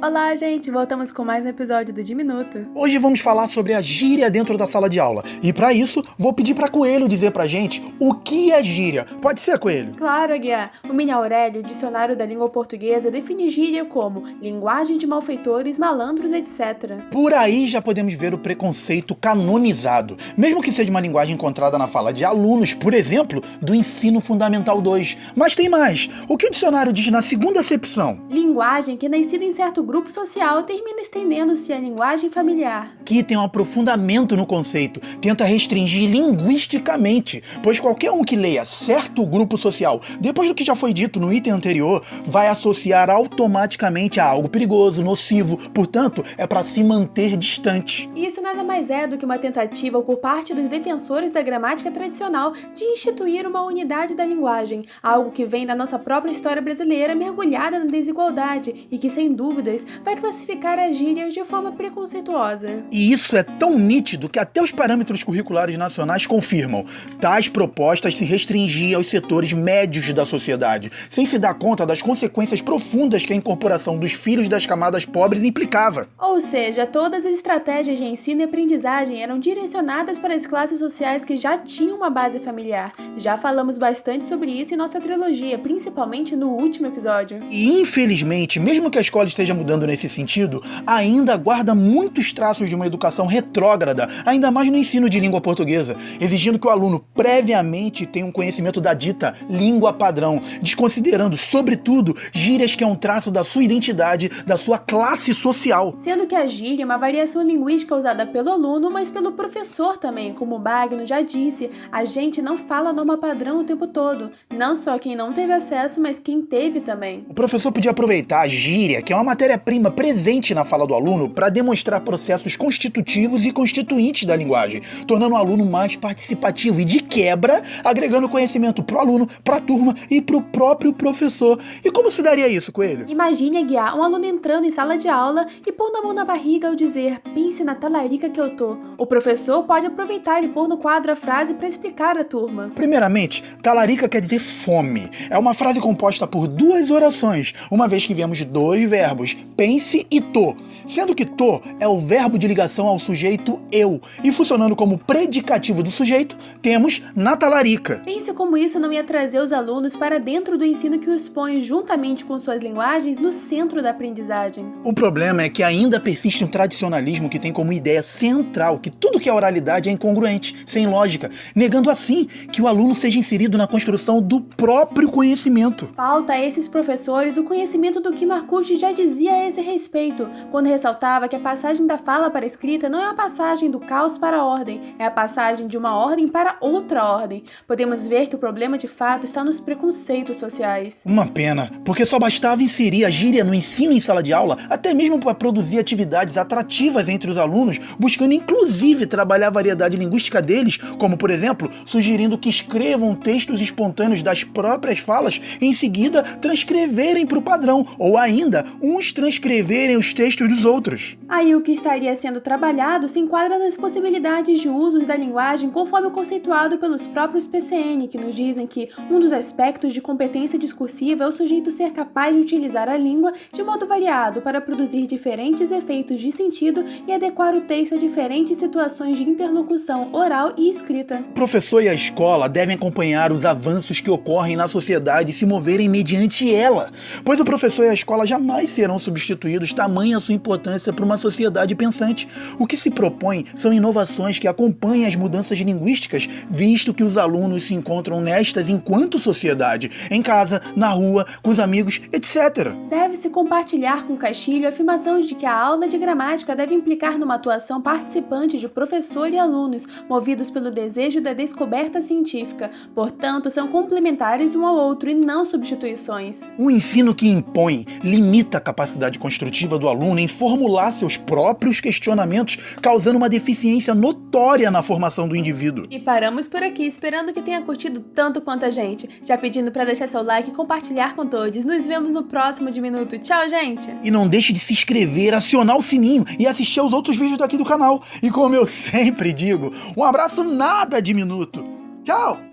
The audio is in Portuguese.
Olá, gente! Voltamos com mais um episódio do Diminuto. Hoje vamos falar sobre a gíria dentro da sala de aula. E para isso, vou pedir para Coelho dizer pra gente o que é gíria. Pode ser, Coelho? Claro, Aguiar. O Mini Aurélio, dicionário da língua portuguesa, define gíria como linguagem de malfeitores, malandros, etc. Por aí já podemos ver o preconceito canonizado. Mesmo que seja uma linguagem encontrada na fala de alunos, por exemplo, do Ensino Fundamental 2. Mas tem mais. O que o dicionário diz na segunda acepção? Linguagem que, nascida em certo grupo social, termina estendendo-se à linguagem familiar. Que tem um aprofundamento no conceito, tenta restringir linguisticamente, pois qualquer um que leia certo grupo social, depois do que já foi dito no item anterior, vai associar automaticamente a algo perigoso, nocivo, portanto, é para se manter distante. Isso nada mais é do que uma tentativa por parte dos defensores da gramática tradicional de instituir uma unidade da linguagem, algo que vem da nossa própria história brasileira mergulhada na desigualdade e que, sem dúvidas, vai classificar as gírias de forma preconceituosa. E isso é tão nítido que até os parâmetros curriculares nacionais confirmam. Tais propostas se restringiam aos setores médios da sociedade, sem se dar conta das consequências profundas que a incorporação dos filhos das camadas pobres implicava. Ou seja, todas as estratégias de ensino e aprendizagem eram direcionadas para as classes sociais que já tinham uma base familiar. Já falamos bastante sobre isso em nossa trilogia, principalmente no último episódio. E infelizmente, mesmo que a escola esteja mudando nesse sentido, ainda guarda muitos traços de uma educação retrógrada, ainda mais no ensino de língua portuguesa, exigindo que o aluno previamente tenha um conhecimento da dita língua padrão, desconsiderando, sobretudo, gírias que é um traço da sua identidade, da sua classe social. Sendo que a gíria é uma variação linguística usada pelo aluno, mas pelo professor também. Como o Bagno já disse, a gente não fala a norma padrão o tempo todo. Não só quem não teve acesso, mas quem teve também. O professor podia aproveitar a gíria, que é uma matéria-prima presente na fala do aluno, para demonstrar processos constitutivos e constituintes da linguagem, tornando o aluno mais participativo e, de quebra, agregando conhecimento pro aluno, pra turma e pro próprio professor. E como se daria isso, Coelho? Imagine, Guiar, um aluno entrando em sala de aula e pondo a mão na barriga ao dizer: pense na talarica que eu tô. O professor pode aproveitar e pôr no quadro a frase para explicar à turma. Primeiramente, talarica quer dizer fome. É uma frase composta por duas orações, uma vez que vemos dois verbos, pense e tô, sendo que tô é o verbo de ligação ao sujeito eu, e funcionando como predicativo do sujeito, temos na talarica. Pense como isso não ia trazer os alunos para dentro do ensino que os põe, juntamente com suas linguagens, no centro da aprendizagem. O problema é que ainda persiste um tradicionalismo que tem como ideia central que tudo que é oralidade é incongruente, sem lógica, negando assim que o aluno seja inserido na construção do próprio conhecimento. Falta a esses professores o conhecimento do que Marcuse já dizia a esse respeito, quando ressaltava que a passagem da fala para a escrita não é a passagem do caos para a ordem, é a passagem de uma ordem para outra ordem. Podemos ver que o problema de fato está nos preconceitos sociais. Uma pena, porque só bastava inserir a gíria no ensino em sala de aula, até mesmo para produzir atividades atrativas entre os alunos, buscando inclusive trabalhar a variedade linguística deles, como por exemplo, sugerindo que escrevam textos espontâneos das próprias falas e em seguida transcreverem para o padrão, ou ainda, uns transcreverem os textos dos outros. Aí o que estaria sendo trabalhado se enquadra nas possibilidades de usos da linguagem conforme o conceituado pelos próprios PCN, que nos dizem que um dos aspectos de competência discursiva é o sujeito ser capaz de utilizar a língua de modo variado para produzir diferentes efeitos de sentido e adequar o texto a diferentes situações de interlocução oral e escrita. O professor e a escola devem acompanhar os avanços que ocorrem na sociedade e se moverem mediante ela, pois o professor e a escola jamais serão substituídos, tamanha a sua importância para uma sociedade pensante. O que se propõe são inovações que acompanhem as mudanças linguísticas, visto que os alunos se encontram nestas enquanto sociedade, em casa, na rua, com os amigos, etc. Deve-se compartilhar com Castilho a afirmação de que a aula de gramática deve implicar numa atuação participante de professor e alunos, movidos pelo desejo da descoberta científica. Portanto, são complementares um ao outro e não substituições. Um ensino que impõe, limita a capacidade construtiva do aluno em formular seus próprios questionamentos, causando uma deficiência notória na formação do indivíduo. E paramos por aqui, esperando que tenha curtido tanto quanto a gente. Já pedindo para deixar seu like e compartilhar com todos. Nos vemos no próximo Diminuto. Tchau, gente! E não deixe de se inscrever, acionar o sininho e assistir aos outros vídeos daqui do canal. E como eu sempre digo, um abraço nada diminuto. Tchau!